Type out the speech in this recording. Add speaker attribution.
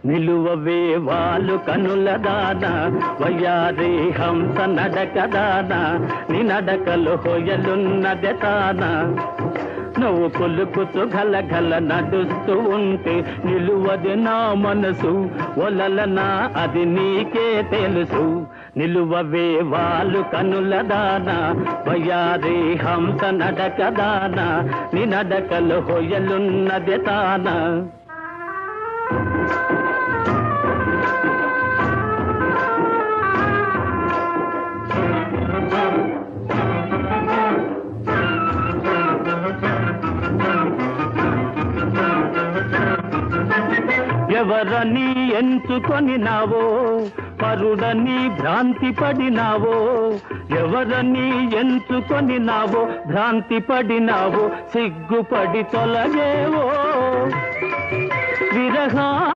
Speaker 1: నిలువవే వాళ్ళు కనుల దాన వయ్యారి హంస నడక దాన నీ నడకలు హొయలున్నదే తాన నువ్వు పులుకుతూ గలగల నడుస్తూ ఉంటే నిలువది నా మనసు ఒలలనా అది నీకే తెలుసు నిలువవే వాళ్ళు కనుల దాన వయ్యారి హంస నడక దాన నీ నడకలు హొయలున్నదే తాన ఎవరని ఎంచుకొనినావో పరుడని భ్రాంతి పడినావో ఎవరని ఎంచుకొనినావో భ్రాంతి పడినావో సిగ్గుపడి తొలగేవో విరహా